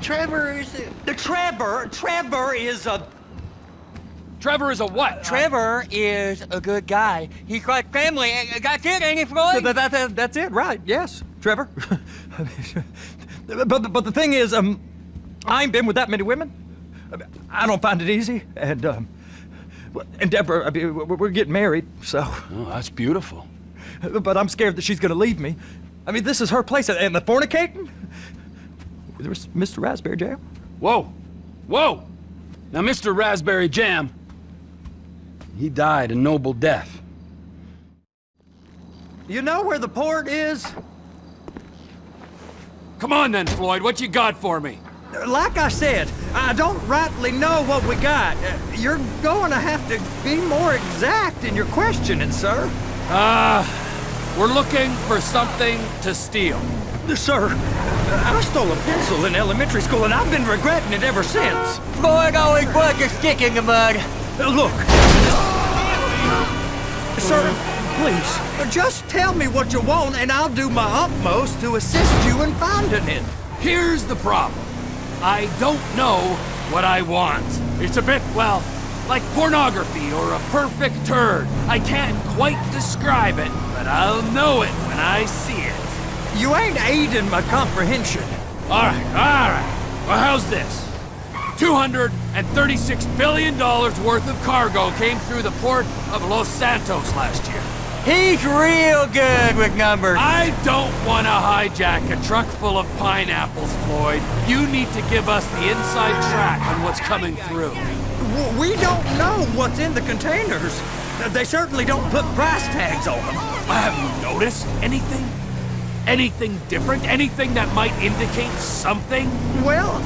Trevor is a... Trevor is a... Trevor is a what? Trevor is a good guy. He's like family. That's it, ain't it, Floyd? That's it, right? Yes, Trevor. but the thing is, I ain't been with that many women. I don't find it easy, and Deborah, I mean, we're getting married, so. Oh, that's beautiful. But I'm scared that she's gonna leave me. I mean, this is her place, and the fornicating? There's Mr. Raspberry Jam. Whoa, whoa! Now, Mr. Raspberry Jam, he died a noble death. You know where the port is? Come on then, Floyd, what you got for me? Like I said, I don't rightly know what we got. You're going to have to be more exact in your questioning, sir. We're looking for something to steal. Sir, I stole a pencil in elementary school, and I've been regretting it ever since. Floyd always puts a stick in the mud. Look. Sir, please, just tell me what you want, and I'll do my utmost to assist you in finding it. Here's the problem. I don't know what I want. It's a bit, well, like pornography or a perfect turd. I can't quite describe it, but I'll know it when I see it. You ain't aiding my comprehension. All right. Well, how's this? $236 billion worth of cargo came through the port of Los Santos last year. He's real good with numbers. I don't want to hijack a truck full of pineapples, Floyd. You need to give us the inside track on what's coming through. We don't know what's in the containers. They certainly don't put price tags on them. Have you noticed anything? Anything different? Anything that might indicate something? Well,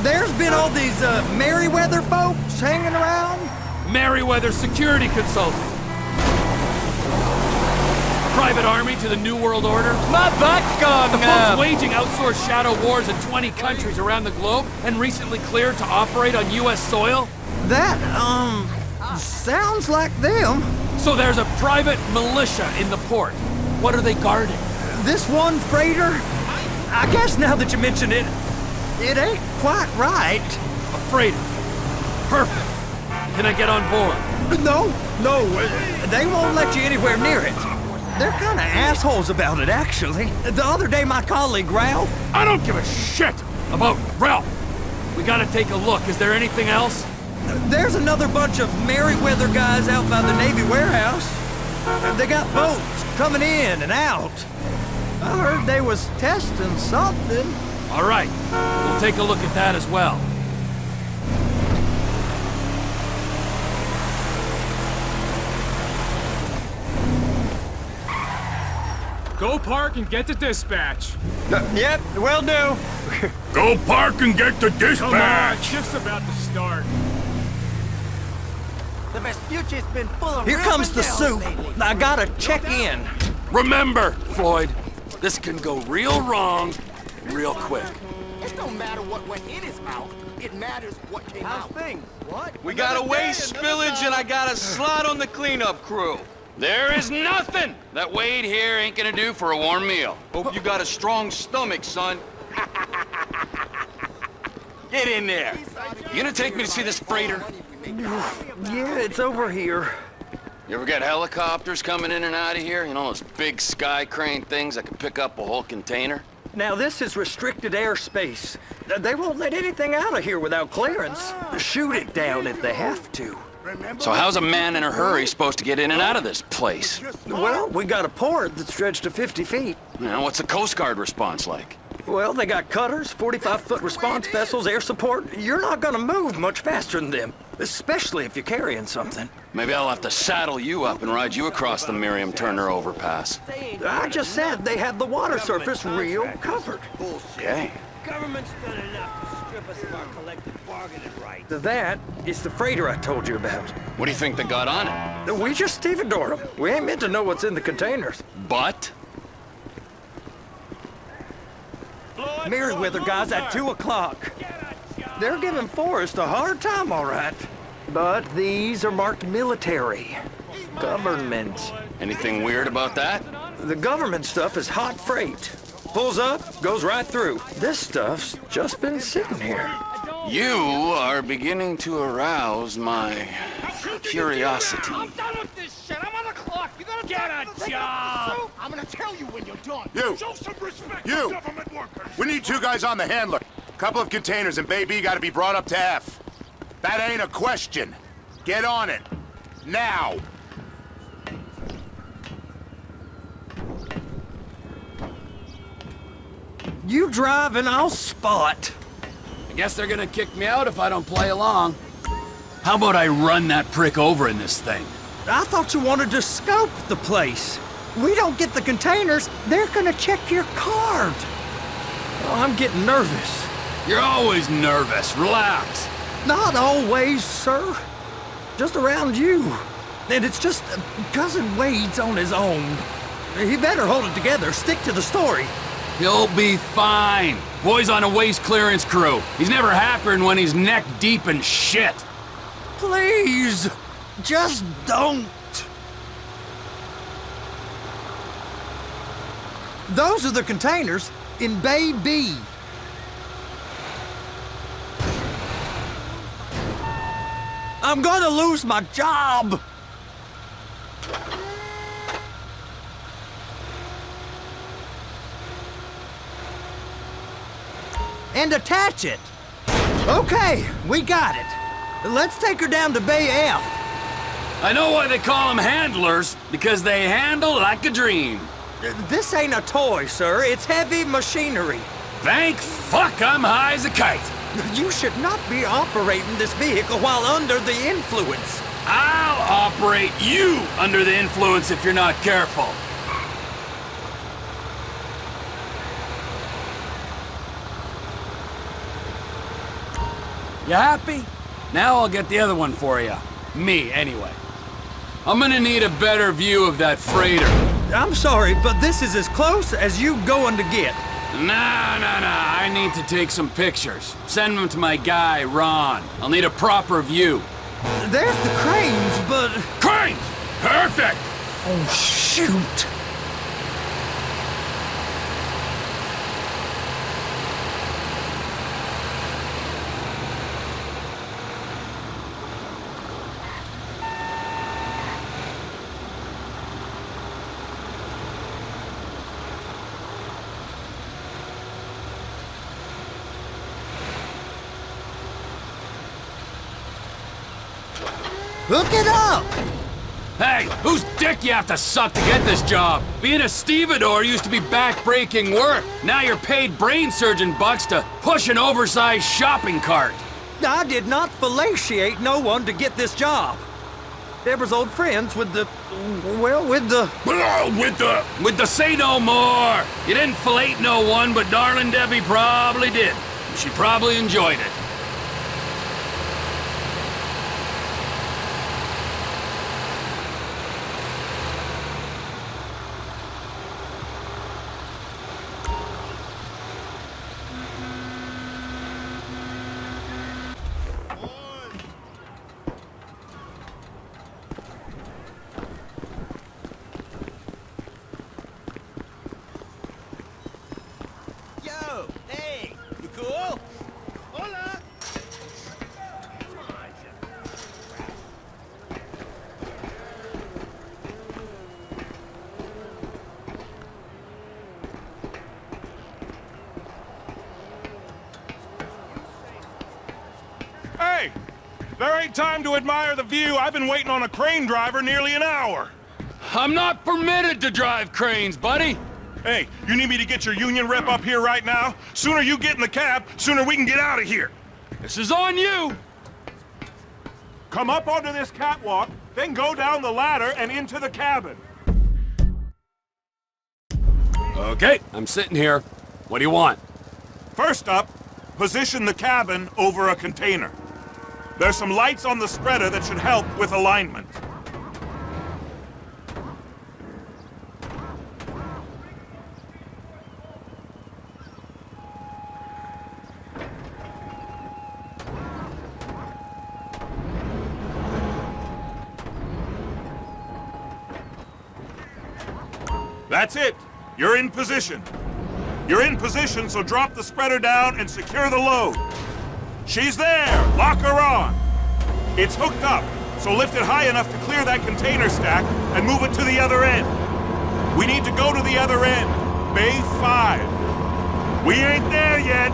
there's been all these Merryweather folks hanging around. Merryweather Security Consulting. Private army to the New World Order. My butt's gone The numb. folks waging outsourced shadow wars in 20 countries around the globe and recently cleared to operate on U.S. soil. That, sounds like them. So there's a private militia in the port. What are they guarding? This one freighter, I guess now that you mention it, it ain't quite right. A freighter. Perfect. Can I get on board? No, they won't let you anywhere near it. They're kind of assholes about it, actually. The other day, my colleague, Ralph... I don't give a shit about Ralph. We gotta take a look. Is there anything else? There's another bunch of Merryweather guys out by the Navy warehouse. They got boats coming in and out. I heard they was testing something. All right. We'll take a look at that as well. Go park and get to dispatch. Yep, will do. Go park and get to Come on, shift's about to start. The Vespucci's been full of Here comes the soup. I gotta check in. Remember, Floyd, this can go real wrong real quick. It don't matter what went in his mouth. It matters what came out. We got a waste spillage and I got a slot on the cleanup crew. There is nothing that Wade here ain't gonna do for a warm meal. Hope you got a strong stomach, son. Get in there. You gonna take me to see this freighter? Yeah, it's over here. You ever get helicopters coming in and out of here? You know, those big sky crane things that can pick up a whole container? Now, this is restricted airspace. They won't let anything out of here without clearance. Shoot it down if they have to. So how's a man in a hurry supposed to get in and out of this place? Well, we got a port that stretched to 50 feet. You know, what's the Coast Guard response like? Well, they got cutters, 45-foot response vessels, air support. You're not gonna move much faster than them, especially if you're carrying something. Maybe I'll have to saddle you up and ride you across the Miriam Turner overpass. I just said they had the water surface real covered. Okay. Government's done enough to strip us of our collective bargaining rights. That is the freighter I told you about. What do you think they got on it? We just stevedore them. We ain't meant to know what's in the containers. But? Merryweather guys at 2 o'clock. They're giving Forrest a hard time, all right. But these are marked military. Government. Anything weird about that? The government stuff is hot freight. Pulls up, goes right through. This stuff's just been sitting here. You are beginning to arouse my curiosity. I'm done with this shit. I'm on the clock. You gotta get a job. I'm gonna tell you when you're done. You! Show some respect You! to government workers. We need 2 guys on the handler. Couple of containers and Bay B gotta be brought up to F. That ain't a question. Get on it. Now! You drive and I'll spot. I guess they're gonna kick me out if I don't play along. How about I run that prick over in this thing? I thought you wanted to scope the place. We don't get the containers, they're gonna check your card. Oh, I'm getting nervous. You're always nervous. Relax. Not always, sir. Just around you. And it's just Cousin Wade's on his own. He better hold it together, stick to the story. He'll be fine. Boy's on a waste clearance crew. He's never happier when he's neck deep in shit. Please, just don't. Those are the containers in Bay B. I'm gonna lose my job. And attach it. Okay, we got it. Let's take her down to Bay F. I know why they call them handlers, because they handle like a dream. This ain't a toy, sir. It's heavy machinery. Thank fuck I'm high as a kite. You should not be operating this vehicle while under the influence. I'll operate you under the influence if you're not careful. You happy? Now I'll get the other one for you. Me, anyway. I'm gonna need a better view of that freighter. I'm sorry, but this is as close as you going to get. Nah. I need to take some pictures. Send them to my guy, Ron. I'll need a proper view. There's the cranes, but... Cranes! Perfect! Oh, shoot. Hook it up! Hey, whose dick you have to suck to get this job? Being a stevedore used to be back-breaking work. Now you're paid brain surgeon bucks to push an oversized shopping cart. I did not fellatiate no one to get this job. Deborah's old friends with the... well, with the... With the say no more. You didn't fellate no one, but darling Debbie probably did. She probably enjoyed it. Yo, hey, you cool? Hola. Hey! There ain't time to admire the view. I've been waiting on a crane driver nearly an hour. I'm not permitted to drive cranes, buddy. Hey, you need me to get your union rep up here right now? Sooner you get in the cab, sooner we can get out of here. This is on you. Come up onto this catwalk, then go down the ladder and into the cabin. Okay, I'm sitting here. What do you want? First up, position the cabin over a container. There's some lights on the spreader that should help with alignment. That's it. You're in position. You're in position, so drop the spreader down and secure the load. She's there! Lock her on! It's hooked up, so lift it high enough to clear that container stack and move it to the other end. We need to go to the other end. Bay 5. We ain't there yet!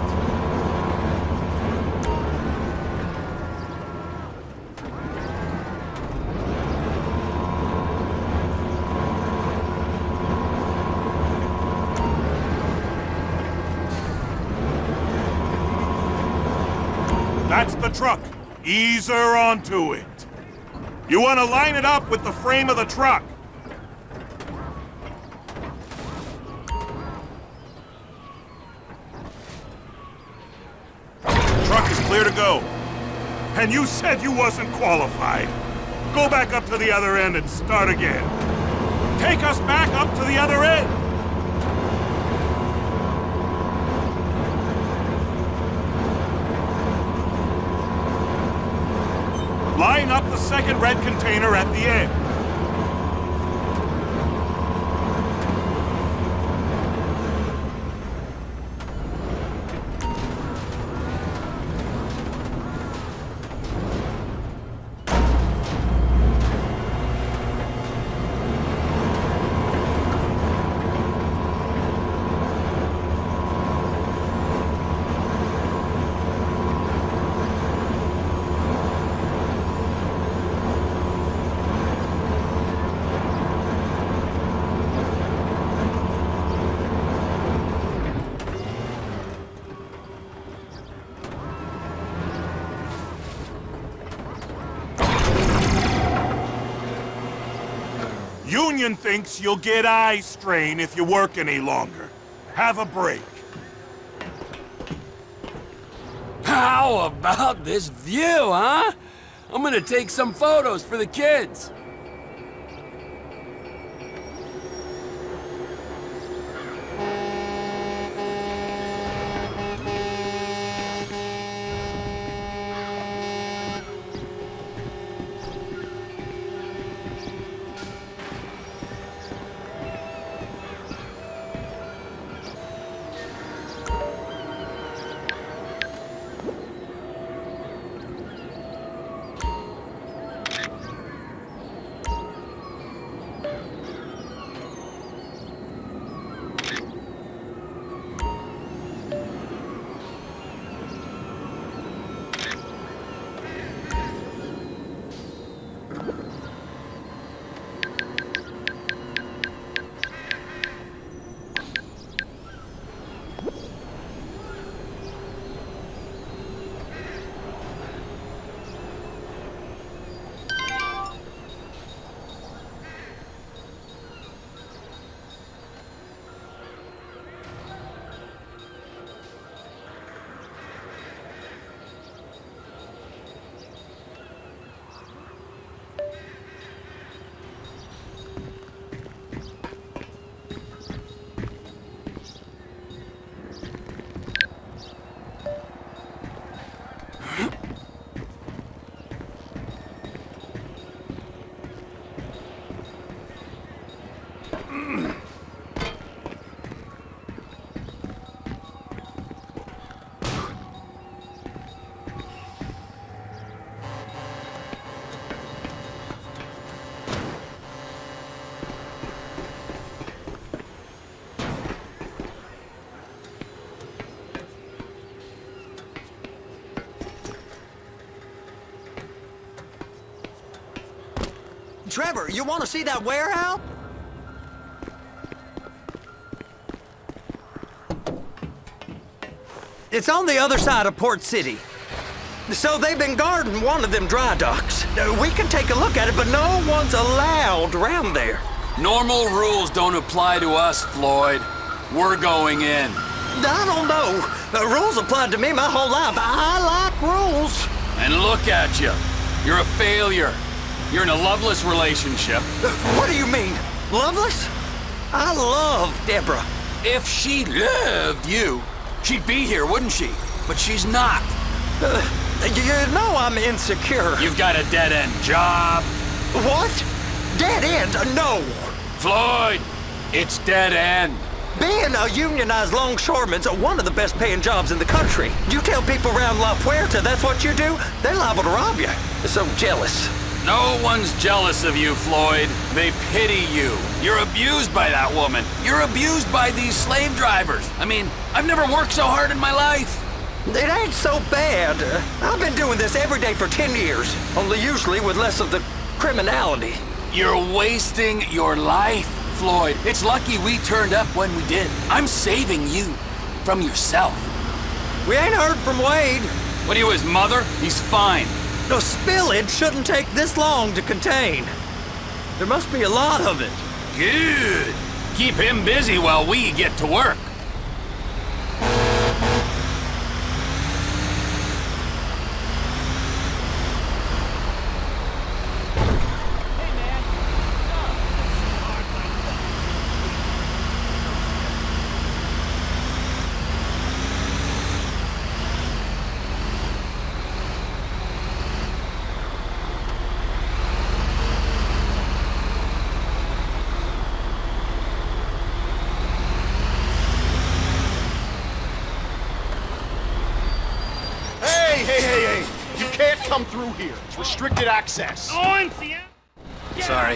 That's the truck. Ease her onto it. You want to line it up with the frame of the truck. Truck is clear to go. And you said you wasn't qualified. Go back up to the other end and start again. Take us back up to the other end. Line up the second red container at the end. Union thinks you'll get eye strain if you work any longer. Have a break. How about this view, huh? I'm gonna take some photos for the kids. Trevor, you want to see that warehouse? It's on the other side of Port City. So they've been guarding one of them dry docks. We can take a look at it, but no one's allowed around there. Normal rules don't apply to us, Floyd. We're going in. I don't know. The rules applied to me my whole life. I like rules. And look at you. You're a failure. You're in a loveless relationship. What do you mean? Loveless? I love Deborah. If she loved you, she'd be here, wouldn't she? But she's not. You know I'm insecure. You've got a dead-end job. What? Dead end? No. Floyd, it's dead end. Being a unionized longshoreman's one of the best paying jobs in the country. You tell people around La Puerta that's what you do, they're liable to rob you. They're so jealous. No one's jealous of you, Floyd. They pity you. You're abused by that woman. You're abused by these slave drivers. I mean, I've never worked so hard in my life. It ain't so bad. I've been doing this every day for 10 years, only usually with less of the criminality. You're wasting your life, Floyd. It's lucky we turned up when we did. I'm saving you from yourself. We ain't heard from Wade. What are you, his mother? He's fine. The spillage shouldn't take this long to contain. There must be a lot of it. Good. Keep him busy while we get to work. Hey! You can't come through here. It's restricted access. Sorry,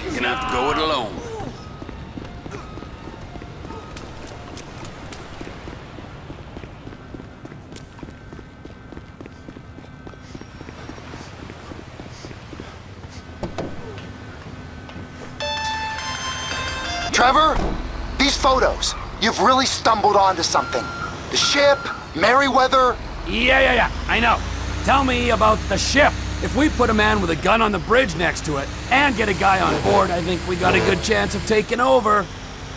you're gonna have to go it alone. Trevor, these photos. You've really stumbled onto something. The ship, Merryweather. Yeah, I know. Tell me about the ship. If we put a man with a gun on the bridge next to it and get a guy on board, I think we got a good chance of taking over.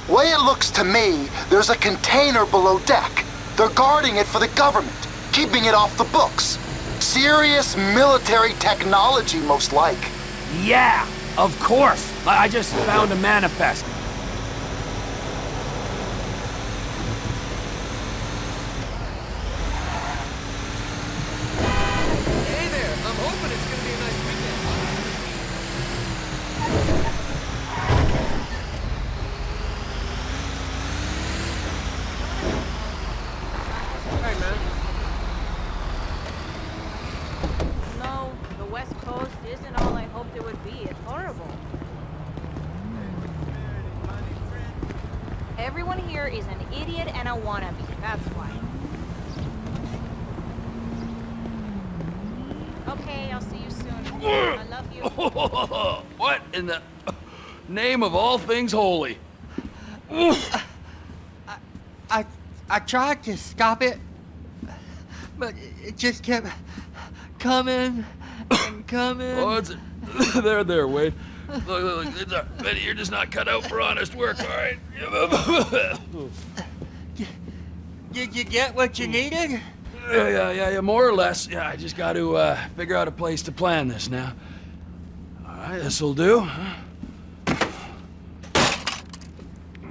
Way it looks to me, there's a container below deck. They're guarding it for the government, keeping it off the books. Serious military technology, most like. Yeah, of course. I just found a manifest. No, the West Coast isn't all I hoped it would be. It's horrible. Everyone here is an idiot and a wannabe. That's why. Okay, I'll see you soon. I love you. What in the name of all things holy? I tried to stop it, but it just kept coming and coming. Oh, it's there, Wade. Look, it's Betty, you're just not cut out for honest work, all right? Did you get what you needed? Yeah, more or less. Yeah, I just got to figure out a place to plan this now. All right, this'll do.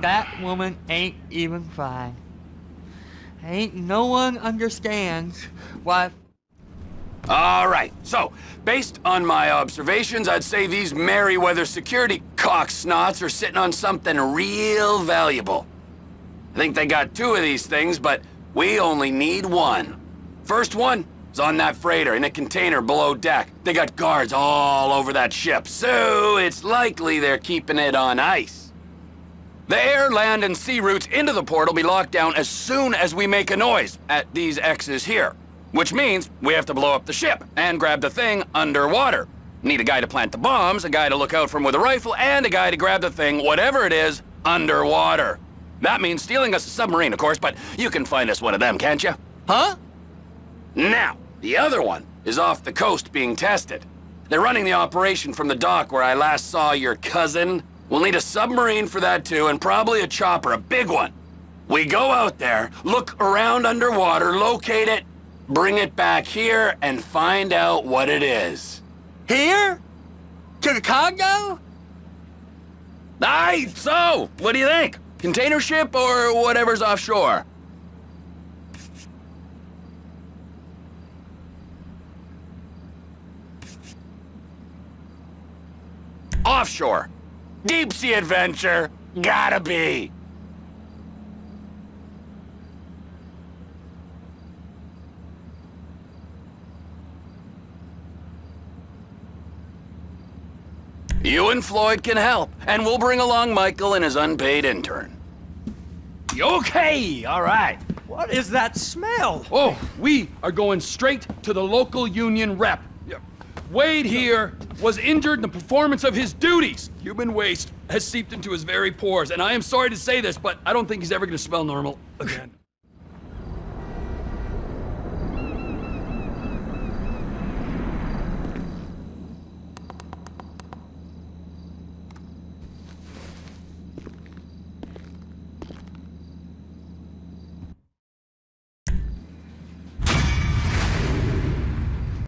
That woman ain't even fine. Ain't no one understands why. All right, so, based on my observations, I'd say these Merryweather security cocksnots are sitting on something real valuable. I think they got 2 of these things, but we only need 1. First one is on that freighter in a container below deck. They got guards all over that ship, so it's likely they're keeping it on ice. The air, land, and sea routes into the port will be locked down as soon as we make a noise at these X's here. Which means we have to blow up the ship and grab the thing underwater. Need a guy to plant the bombs, a guy to look out for 'em with a rifle, and a guy to grab the thing, whatever it is, underwater. That means stealing us a submarine, of course, but you can find us one of them, can't you? Huh? Now, the other one is off the coast being tested. They're running the operation from the dock where I last saw your cousin. We'll need a submarine for that too, and probably a chopper, a big one. We go out there, look around underwater, locate it, bring it back here, and find out what it is. Here? To the Congo? Aye, so, what do you think? Container ship or whatever's offshore? Offshore. Deep sea adventure. Gotta be. You and Floyd can help, and we'll bring along Michael and his unpaid intern. Okay, all right. What is that smell? Oh, we are going straight to the local union rep. Wade here was injured in the performance of his duties. Human waste has seeped into his very pores, and I am sorry to say this, but I don't think he's ever gonna smell normal again.